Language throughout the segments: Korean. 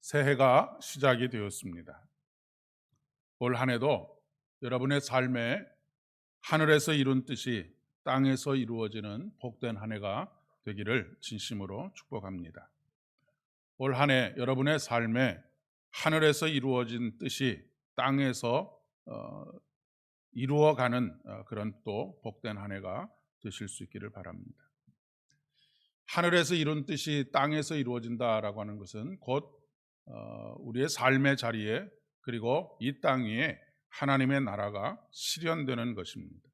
새해가 시작이 되었습니다. 올 한 해도 여러분의 삶에 하늘에서 이룬 뜻이 땅에서 이루어지는 복된 한 해가 되기를 진심으로 축복합니다. 올 한 해 여러분의 삶에 하늘에서 이루어진 뜻이 땅에서 이루어가는 그런 또 복된 한 해가 되실 수 있기를 바랍니다. 하늘에서 이룬 뜻이 땅에서 이루어진다라고 하는 것은 곧 우리의 삶의 자리에 그리고 이 땅 위에 하나님의 나라가 실현되는 것입니다.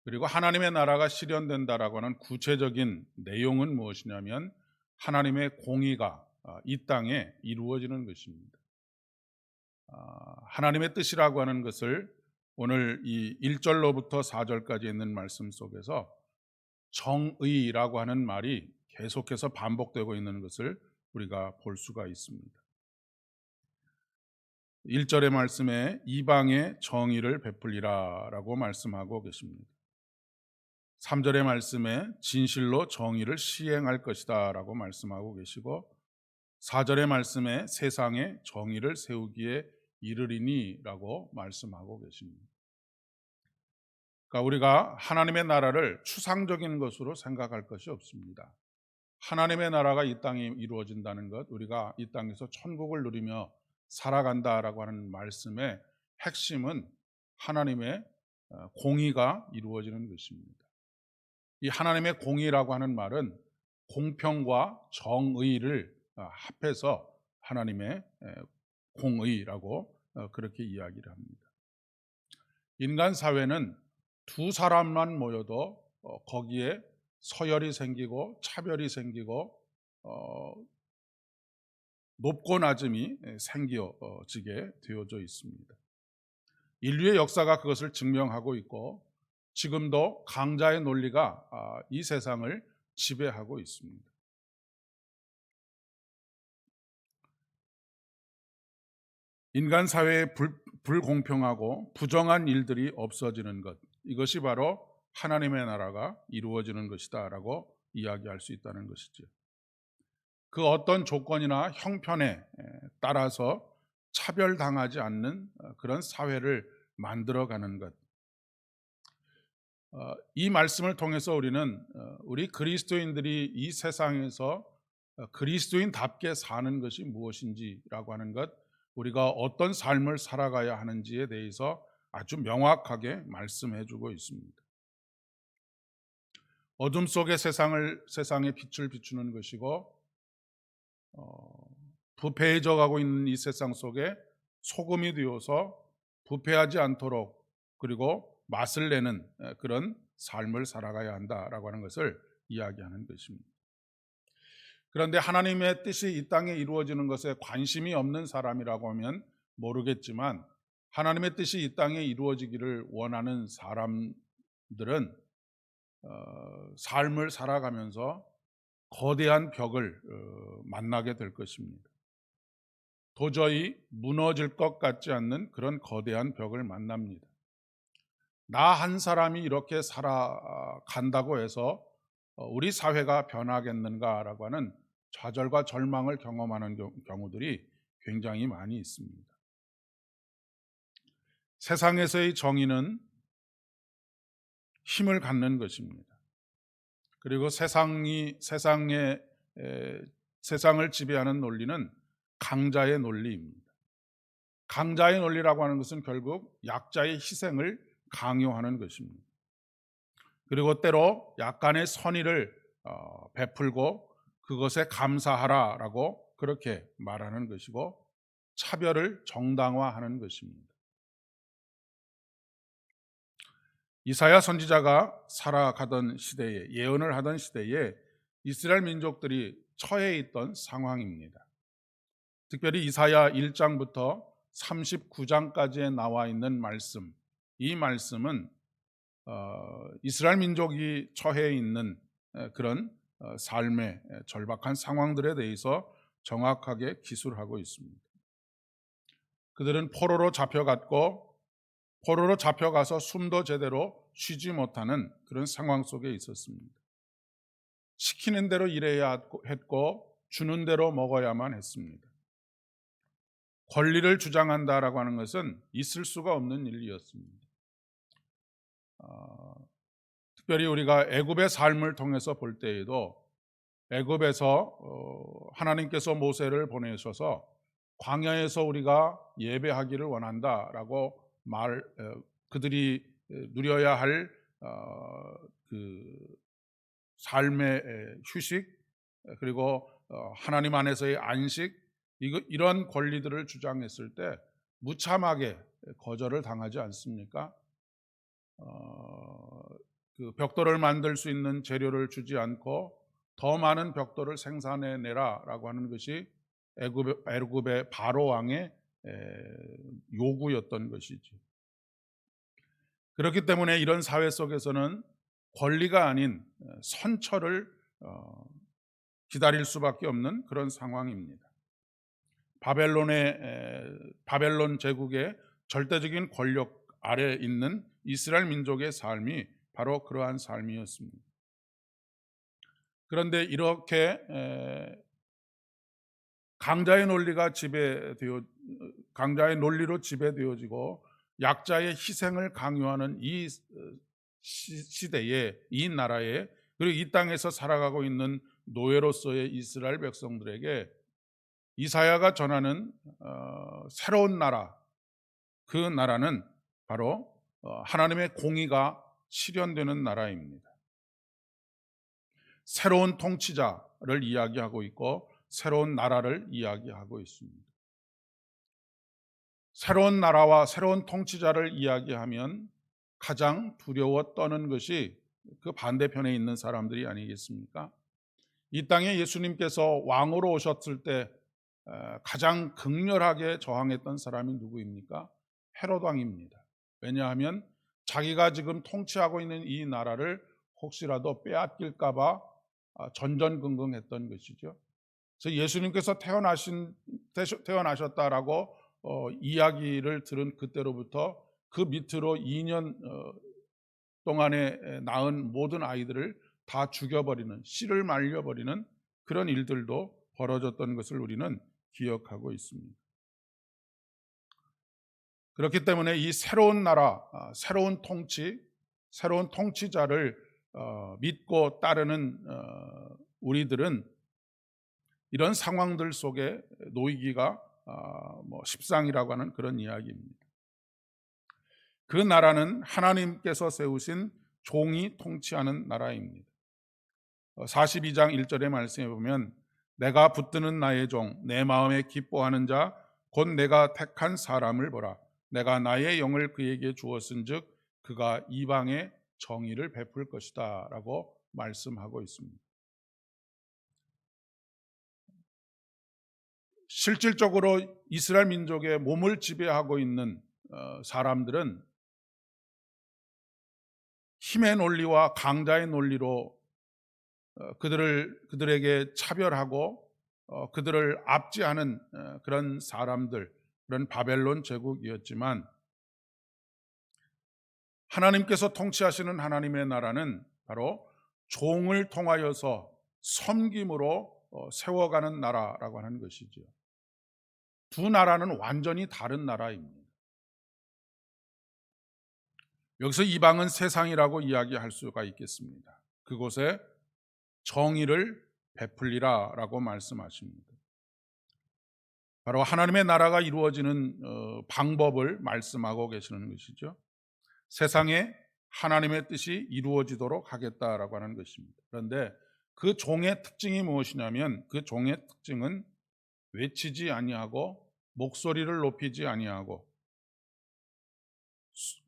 그리고 하나님의 나라가 실현된다라고 하는 구체적인 내용은 무엇이냐면 하나님의 공의가 이 땅에 이루어지는 것입니다. 하나님의 뜻이라고 하는 것을 오늘 이 1절로부터 4절까지 있는 말씀 속에서 정의라고 하는 말이 계속해서 반복되고 있는 것을 우리가 볼 수가 있습니다. 1절의 말씀에 이방에 정의를 베풀리라 라고 말씀하고 계십니다. 3절의 말씀에 진실로 정의를 시행할 것이다 라고 말씀하고 계시고 4절의 말씀에 세상에 정의를 세우기에 이르리니 라고 말씀하고 계십니다. 그러니까 우리가 하나님의 나라를 추상적인 것으로 생각할 것이 없습니다. 하나님의 나라가 이 땅에 이루어진다는 것, 우리가 이 땅에서 천국을 누리며 살아간다라고 하는 말씀의 핵심은 하나님의 공의가 이루어지는 것입니다. 이 하나님의 공의라고 하는 말은 공평과 정의를 합해서 하나님의 공의라고 그렇게 이야기를 합니다. 인간 사회는 두 사람만 모여도 거기에 서열이 생기고 차별이 생기고 높고 낮음이 생겨지게 되어져 있습니다. 인류의 역사가 그것을 증명하고 있고 지금도 강자의 논리가 이 세상을 지배하고 있습니다. 인간 사회에 불공평하고 부정한 일들이 없어지는 것, 이것이 바로 하나님의 나라가 이루어지는 것이다라고 이야기할 수 있다는 것이죠. 그 어떤 조건이나 형편에 따라서 차별당하지 않는 그런 사회를 만들어가는 것. 이 말씀을 통해서 우리는 우리 그리스도인들이 이 세상에서 그리스도인답게 사는 것이 무엇인지라고 하는 것, 우리가 어떤 삶을 살아가야 하는지에 대해서 아주 명확하게 말씀해 주고 있습니다. 어둠 속의 세상에 빛을 비추는 것이고 부패해져 가고 있는 이 세상 속에 소금이 되어서 부패하지 않도록 그리고 맛을 내는 그런 삶을 살아가야 한다라고 하는 것을 이야기하는 것입니다. 그런데 하나님의 뜻이 이 땅에 이루어지는 것에 관심이 없는 사람이라고 하면 모르겠지만 하나님의 뜻이 이 땅에 이루어지기를 원하는 사람들은 삶을 살아가면서 거대한 벽을 만나게 될 것입니다. 도저히 무너질 것 같지 않는 그런 거대한 벽을 만납니다. 나 한 사람이 이렇게 살아간다고 해서 우리 사회가 변하겠는가라고 하는 좌절과 절망을 경험하는 경우들이 굉장히 많이 있습니다. 세상에서의 정의는 힘을 갖는 것입니다. 그리고 세상을 지배하는 논리는 강자의 논리입니다. 강자의 논리라고 하는 것은 결국 약자의 희생을 강요하는 것입니다. 그리고 때로 약간의 선의를 베풀고 그것에 감사하라라고 그렇게 말하는 것이고 차별을 정당화하는 것입니다. 이사야 선지자가 살아가던 시대에, 예언을 하던 시대에 이스라엘 민족들이 처해 있던 상황입니다. 특별히 이사야 1장부터 39장까지에 나와 있는 말씀, 이 말씀은 이스라엘 민족이 처해 있는 그런 삶의 절박한 상황들에 대해서 정확하게 기술하고 있습니다. 그들은 포로로 잡혀가서 숨도 제대로 쉬지 못하는 그런 상황 속에 있었습니다. 시키는 대로 일해야 했고 주는 대로 먹어야만 했습니다. 권리를 주장한다라고 하는 것은 있을 수가 없는 일이었습니다. 특별히 우리가 애굽의 삶을 통해서 볼 때에도 애굽에서 하나님께서 모세를 보내셔서 광야에서 우리가 예배하기를 원한다라고 그들이 누려야 할 그 삶의 휴식, 그리고 하나님 안에서의 안식, 이런 권리들을 주장했을 때 무참하게 거절을 당하지 않습니까? 그 벽돌을 만들 수 있는 재료를 주지 않고 더 많은 벽돌을 생산해 내라라고 하는 것이 애굽의 바로 왕의 요구였던 것이지. 그렇기 때문에 이런 사회 속에서는 권리가 아닌 선처를 기다릴 수밖에 없는 그런 상황입니다. 바벨론 제국의 절대적인 권력 아래에 있는 이스라엘 민족의 삶이 바로 그러한 삶이었습니다. 그런데 이렇게 강자의 논리로 지배되어지고 약자의 희생을 강요하는 이 시대에, 이 나라에, 그리고 이 땅에서 살아가고 있는 노예로서의 이스라엘 백성들에게 이사야가 전하는 새로운 나라, 그 나라는 바로 하나님의 공의가 실현되는 나라입니다. 새로운 통치자를 이야기하고 있고 새로운 나라를 이야기하고 있습니다. 새로운 나라와 새로운 통치자를 이야기하면 가장 두려워 떠는 것이 그 반대편에 있는 사람들이 아니겠습니까? 이 땅에 예수님께서 왕으로 오셨을 때 가장 극렬하게 저항했던 사람이 누구입니까? 헤롯 왕입니다. 왜냐하면 자기가 지금 통치하고 있는 이 나라를 혹시라도 빼앗길까 봐 전전긍긍했던 것이죠. 그래서 예수님께서 태어나셨다라고 이야기를 들은 그때로부터 그 밑으로 2년 동안에 낳은 모든 아이들을 다 죽여버리는, 씨를 말려버리는 그런 일들도 벌어졌던 것을 우리는 기억하고 있습니다. 그렇기 때문에 이 새로운 나라, 새로운 통치, 새로운 통치자를 믿고 따르는 우리들은 이런 상황들 속에 놓이기가 십상이라고 하는 그런 이야기입니다. 그 나라는 하나님께서 세우신 종이 통치하는 나라입니다. 42장 1절의 말씀에 보면 내가 붙드는 나의 종, 내 마음에 기뻐하는 자, 곧 내가 택한 사람을 보라. 내가 나의 영을 그에게 주었은즉 그가 이방에 정의를 베풀 것이다 라고 말씀하고 있습니다. 실질적으로 이스라엘 민족의 몸을 지배하고 있는 사람들은 힘의 논리와 강자의 논리로 그들에게 차별하고 그들을 압제하는 그런 사람들, 그런 바벨론 제국이었지만 하나님께서 통치하시는 하나님의 나라는 바로 종을 통하여서 섬김으로 세워가는 나라라고 하는 것이죠. 두 나라는 완전히 다른 나라입니다. 여기서 이방은 세상이라고 이야기할 수가 있겠습니다. 그곳에 정의를 베풀리라 라고 말씀하십니다. 바로 하나님의 나라가 이루어지는 방법을 말씀하고 계시는 것이죠. 세상에 하나님의 뜻이 이루어지도록 하겠다라고 하는 것입니다. 그런데 그 종의 특징이 무엇이냐면 그 종의 특징은 외치지 아니하고 목소리를 높이지 아니하고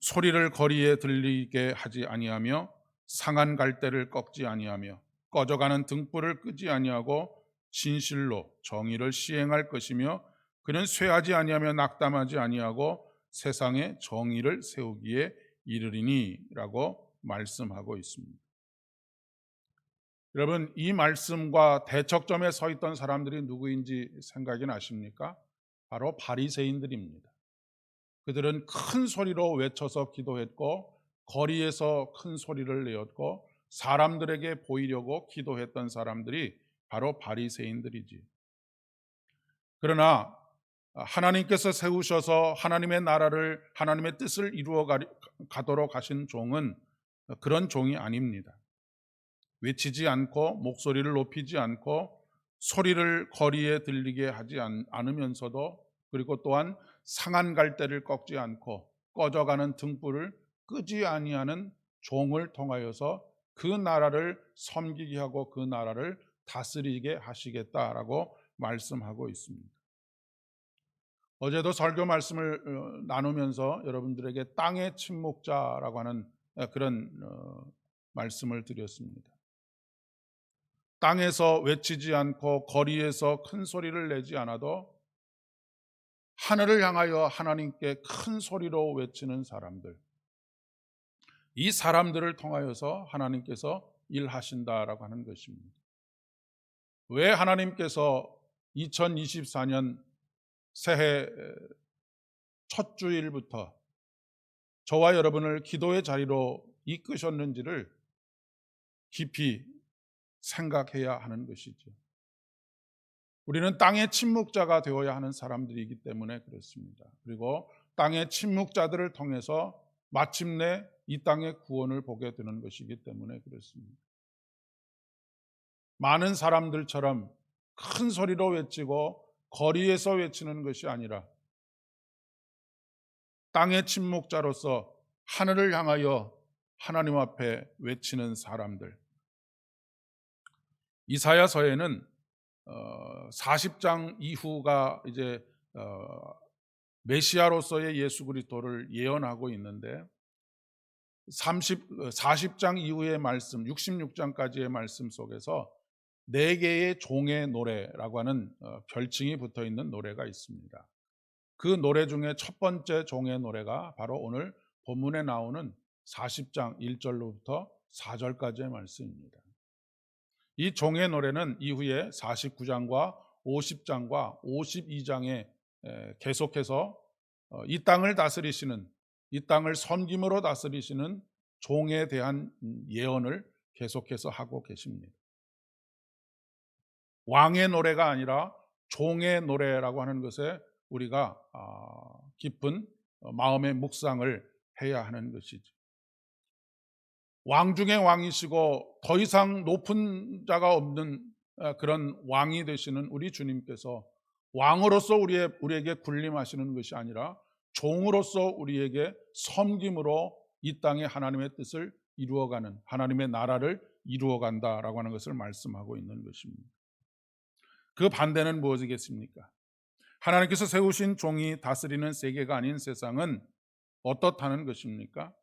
소리를 거리에 들리게 하지 아니하며 상한 갈대를 꺾지 아니하며 꺼져가는 등불을 끄지 아니하고 진실로 정의를 시행할 것이며 그는 쇠하지 아니하며 낙담하지 아니하고 세상에 정의를 세우기에 이르리니라고 말씀하고 있습니다. 여러분, 이 말씀과 대척점에 서 있던 사람들이 누구인지 생각이 나십니까? 바로 바리새인들입니다. 그들은 큰 소리로 외쳐서 기도했고 거리에서 큰 소리를 내었고 사람들에게 보이려고 기도했던 사람들이 바로 바리새인들이지. 그러나 하나님께서 세우셔서 하나님의 나라를, 하나님의 뜻을 이루어 가도록 하신 종은 그런 종이 아닙니다. 외치지 않고 목소리를 높이지 않고 소리를 거리에 들리게 하지 않으면서도, 그리고 또한 상한 갈대를 꺾지 않고 꺼져가는 등불을 끄지 아니하는 종을 통하여서 그 나라를 섬기게 하고 그 나라를 다스리게 하시겠다라고 말씀하고 있습니다. 어제도 설교 말씀을 나누면서 여러분들에게 땅의 침묵자라고 하는 그런 말씀을 드렸습니다. 땅에서 외치지 않고 거리에서 큰 소리를 내지 않아도 하늘을 향하여 하나님께 큰 소리로 외치는 사람들, 이 사람들을 통하여서 하나님께서 일하신다라고 하는 것입니다. 왜 하나님께서 2024년 새해 첫 주일부터 저와 여러분을 기도의 자리로 이끄셨는지를 깊이 생각해야 하는 것이죠. 우리는 땅의 침묵자가 되어야 하는 사람들이기 때문에 그렇습니다. 그리고 땅의 침묵자들을 통해서 마침내 이 땅의 구원을 보게 되는 것이기 때문에 그렇습니다. 많은 사람들처럼 큰 소리로 외치고 거리에서 외치는 것이 아니라 땅의 침묵자로서 하늘을 향하여 하나님 앞에 외치는 사람들. 이사야서에는 40장 이후가 이제 메시아로서의 예수 그리스도를 예언하고 있는데 40장 이후의 말씀, 66장까지의 말씀 속에서 4개의 종의 노래라고 하는 별칭이 붙어 있는 노래가 있습니다. 그 노래 중에 첫 번째 종의 노래가 바로 오늘 본문에 나오는 40장 1절로부터 4절까지의 말씀입니다. 이 종의 노래는 이후에 49장과 50장과 52장에 계속해서 이 땅을 다스리시는, 이 땅을 섬김으로 다스리시는 종에 대한 예언을 계속해서 하고 계십니다. 왕의 노래가 아니라 종의 노래라고 하는 것에 우리가 깊은 마음의 묵상을 해야 하는 것이죠. 왕 중의 왕이시고 더 이상 높은 자가 없는 그런 왕이 되시는 우리 주님께서 왕으로서 우리에게 군림하시는 것이 아니라 종으로서 우리에게 섬김으로 이 땅에 하나님의 뜻을 이루어가는, 하나님의 나라를 이루어간다라고 하는 것을 말씀하고 있는 것입니다. 그 반대는 무엇이겠습니까? 하나님께서 세우신 종이 다스리는 세계가 아닌 세상은 어떻다는 것입니까?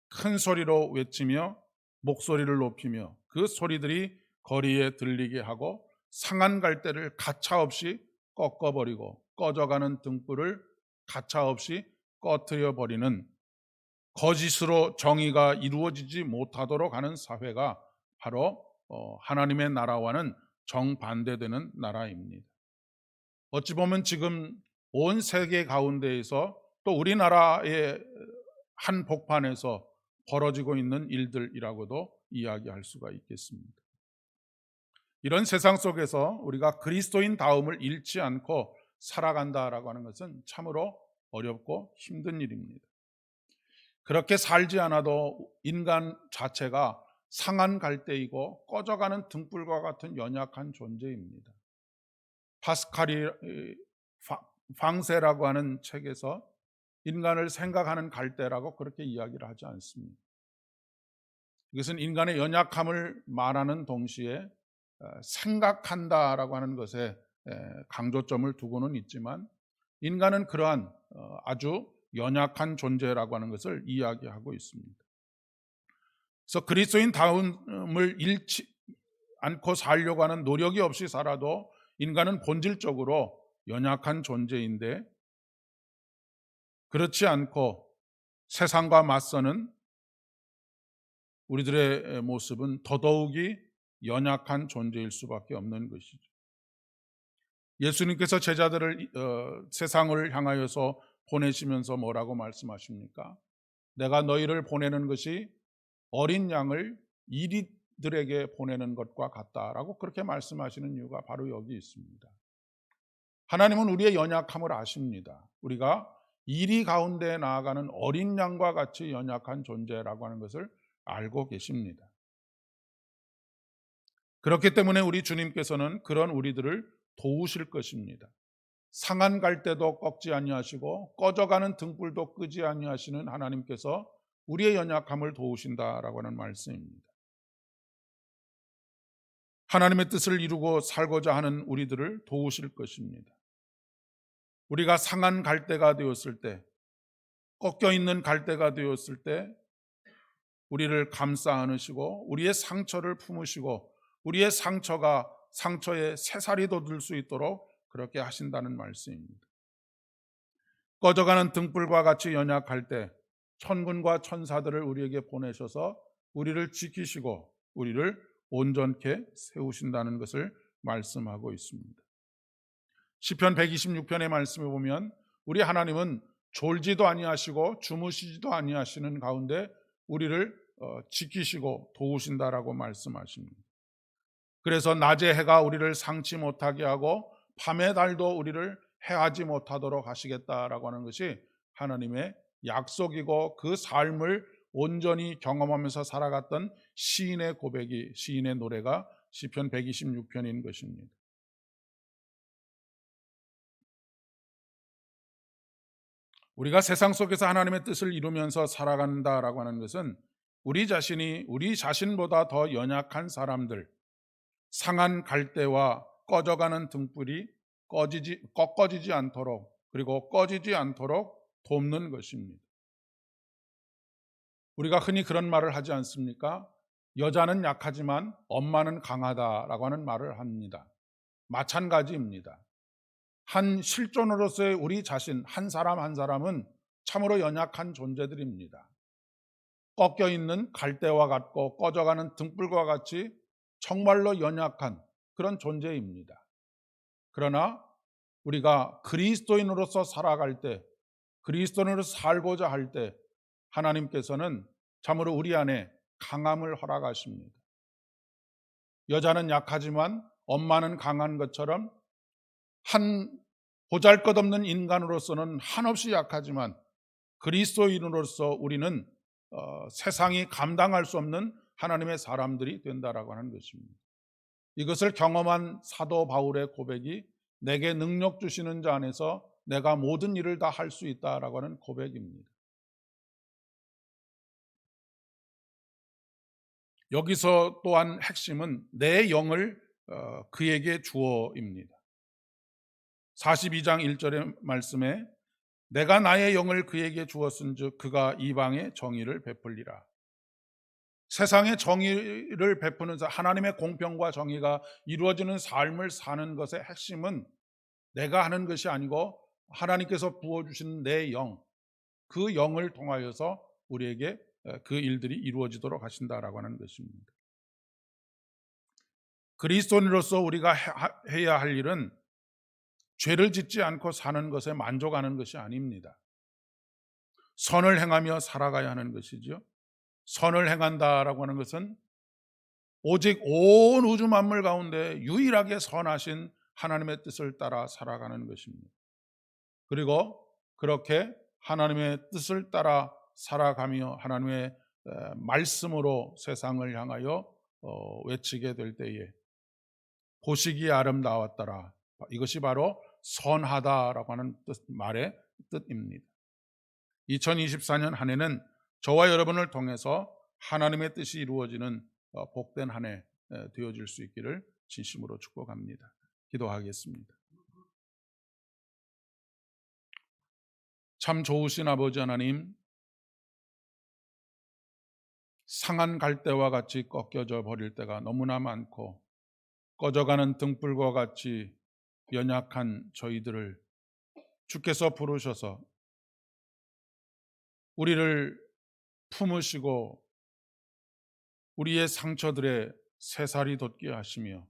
큰 소리로 외치며 목소리를 높이며 그 소리들이 거리에 들리게 하고 상한 갈대를 가차없이 꺾어버리고 꺼져가는 등불을 가차없이 꺼트려 버리는, 거짓으로 정의가 이루어지지 못하도록 하는 사회가 바로 하나님의 나라와는 정반대되는 나라입니다. 어찌 보면 지금 온 세계 가운데에서 또 우리나라의 한 복판에서 벌어지고 있는 일들이라고도 이야기할 수가 있겠습니다. 이런 세상 속에서 우리가 그리스도인 다움을 잃지 않고 살아간다라고 하는 것은 참으로 어렵고 힘든 일입니다. 그렇게 살지 않아도 인간 자체가 상한 갈대이고 꺼져가는 등불과 같은 연약한 존재입니다. 파스칼이 방세라고 하는 책에서 인간을 생각하는 갈대라고 그렇게 이야기를 하지 않습니다. 이것은 인간의 연약함을 말하는 동시에 생각한다라고 하는 것에 강조점을 두고는 있지만 인간은 그러한 아주 연약한 존재라고 하는 것을 이야기하고 있습니다. 그래서 그리스도인 다움을 잃지 않고 살려고 하는 노력이 없이 살아도 인간은 본질적으로 연약한 존재인데, 그렇지 않고 세상과 맞서는 우리들의 모습은 더더욱이 연약한 존재일 수밖에 없는 것이죠. 예수님께서 제자들을 세상을 향하여서 보내시면서 뭐라고 말씀하십니까? 내가 너희를 보내는 것이 어린 양을 이리들에게 보내는 것과 같다라고 그렇게 말씀하시는 이유가 바로 여기 있습니다. 하나님은 우리의 연약함을 아십니다. 우리가 이리 가운데 나아가는 어린 양과 같이 연약한 존재라고 하는 것을 알고 계십니다. 그렇기 때문에 우리 주님께서는 그런 우리들을 도우실 것입니다. 상한 갈대도 꺾지 아니하시고 꺼져가는 등불도 끄지 아니하시는 하나님께서 우리의 연약함을 도우신다라고 하는 말씀입니다. 하나님의 뜻을 이루고 살고자 하는 우리들을 도우실 것입니다. 우리가 상한 갈대가 되었을 때, 꺾여 있는 갈대가 되었을 때 우리를 감싸 안으시고 우리의 상처를 품으시고 우리의 상처가 상처에 새살이 돋을 수 있도록 그렇게 하신다는 말씀입니다. 꺼져가는 등불과 같이 연약할 때 천군과 천사들을 우리에게 보내셔서 우리를 지키시고 우리를 온전케 세우신다는 것을 말씀하고 있습니다. 시편 126편의 말씀에 보면 우리 하나님은 졸지도 아니하시고 주무시지도 아니하시는 가운데 우리를 지키시고 도우신다라고 말씀하십니다. 그래서 낮의 해가 우리를 상치 못하게 하고 밤의 달도 우리를 해하지 못하도록 하시겠다라고 하는 것이 하나님의 약속이고 그 삶을 온전히 경험하면서 살아갔던 시인의 고백이, 시인의 노래가 시편 126편인 것입니다. 우리가 세상 속에서 하나님의 뜻을 이루면서 살아간다라고 하는 것은 우리 자신이 우리 자신보다 더 연약한 사람들, 상한 갈대와 꺼져가는 등불이 꺾어지지 않도록, 그리고 꺼지지 않도록 돕는 것입니다. 우리가 흔히 그런 말을 하지 않습니까? 여자는 약하지만 엄마는 강하다라고 하는 말을 합니다. 마찬가지입니다. 한 실존으로서의 우리 자신 한 사람 한 사람은 참으로 연약한 존재들입니다. 꺾여 있는 갈대와 같고 꺼져가는 등불과 같이 정말로 연약한 그런 존재입니다. 그러나 우리가 그리스도인으로서 살아갈 때, 그리스도인으로서 살고자 할 때 하나님께서는 참으로 우리 안에 강함을 허락하십니다. 여자는 약하지만 엄마는 강한 것처럼 한 보잘것없는 인간으로서는 한없이 약하지만 그리스도인으로서 우리는 세상이 감당할 수 없는 하나님의 사람들이 된다라고 하는 것입니다. 이것을 경험한 사도 바울의 고백이 내게 능력 주시는 자 안에서 내가 모든 일을 다 할 수 있다라고 하는 고백입니다. 여기서 또한 핵심은 내 영을 그에게 주어입니다. 42장 1절의 말씀에 내가 나의 영을 그에게 주었은즉 그가 이방에 정의를 베풀리라. 세상에 정의를 베푸는 하나님의 공평과 정의가 이루어지는 삶을 사는 것의 핵심은 내가 하는 것이 아니고 하나님께서 부어주신 내 영, 그 영을 통하여서 우리에게 그 일들이 이루어지도록 하신다라고 하는 것입니다. 그리스도인으로서 우리가 해야 할 일은 죄를 짓지 않고 사는 것에 만족하는 것이 아닙니다. 선을 행하며 살아가야 하는 것이죠. 선을 행한다라고 하는 것은 오직 온 우주 만물 가운데 유일하게 선하신 하나님의 뜻을 따라 살아가는 것입니다. 그리고 그렇게 하나님의 뜻을 따라 살아가며 하나님의 말씀으로 세상을 향하여 외치게 될 때에 보시기에 아름다웠더라. 이것이 바로 선하다라고 하는 말의 뜻입니다. 2024년 한 해는 저와 여러분을 통해서 하나님의 뜻이 이루어지는 복된 한 해 되어질 수 있기를 진심으로 축복합니다. 기도하겠습니다. 참 좋으신 아버지 하나님, 상한 갈대와 같이 꺾여져 버릴 때가 너무나 많고 꺼져가는 등불과 같이 연약한 저희들을 주께서 부르셔서 우리를 품으시고 우리의 상처들에 새살이 돋게 하시며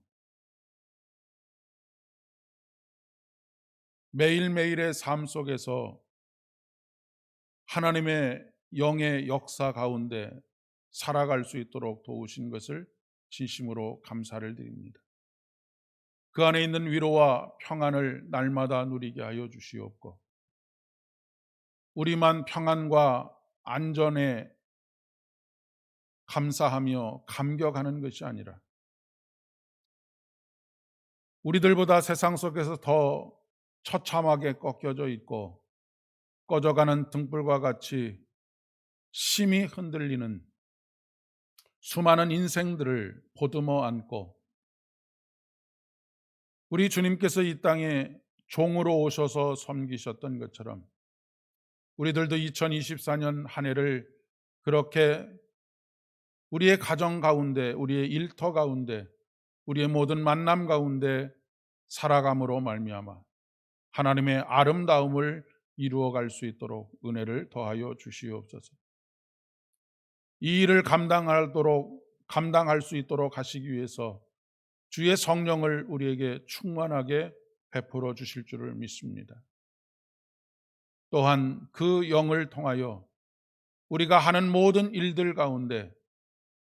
매일매일의 삶 속에서 하나님의 영의 역사 가운데 살아갈 수 있도록 도우신 것을 진심으로 감사를 드립니다. 그 안에 있는 위로와 평안을 날마다 누리게 하여 주시옵고, 우리만 평안과 안전에 감사하며 감격하는 것이 아니라 우리들보다 세상 속에서 더 처참하게 꺾여져 있고 꺼져가는 등불과 같이 심히 흔들리는 수많은 인생들을 보듬어 안고, 우리 주님께서 이 땅에 종으로 오셔서 섬기셨던 것처럼 우리들도 2024년 한 해를 그렇게 우리의 가정 가운데, 우리의 일터 가운데, 우리의 모든 만남 가운데 살아감으로 말미암아 하나님의 아름다움을 이루어갈 수 있도록 은혜를 더하여 주시옵소서. 이 일을 감당할 수 있도록 하시기 위해서 주의 성령을 우리에게 충만하게 베풀어 주실 줄을 믿습니다. 또한 그 영을 통하여 우리가 하는 모든 일들 가운데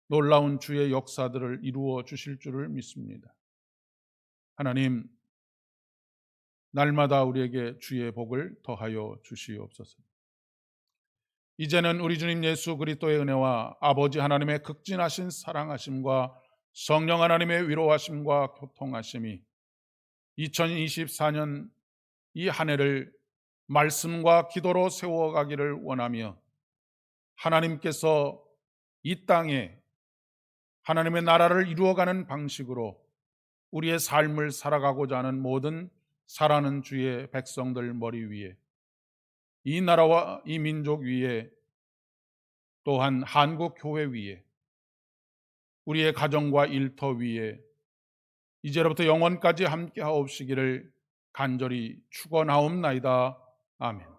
놀라운 주의 역사들을 이루어 주실 줄을 믿습니다. 하나님, 날마다 우리에게 주의 복을 더하여 주시옵소서. 이제는 우리 주님 예수 그리스도의 은혜와 아버지 하나님의 극진하신 사랑하심과 성령 하나님의 위로하심과 교통하심이 2024년 이 한 해를 말씀과 기도로 세워가기를 원하며, 하나님께서 이 땅에 하나님의 나라를 이루어가는 방식으로 우리의 삶을 살아가고자 하는 모든 사랑하는 주의 백성들 머리 위에, 이 나라와 이 민족 위에, 또한 한국 교회 위에, 우리의 가정과 일터 위에 이제로부터 영원까지 함께 하옵시기를 간절히 축원하옵나이다. 아멘.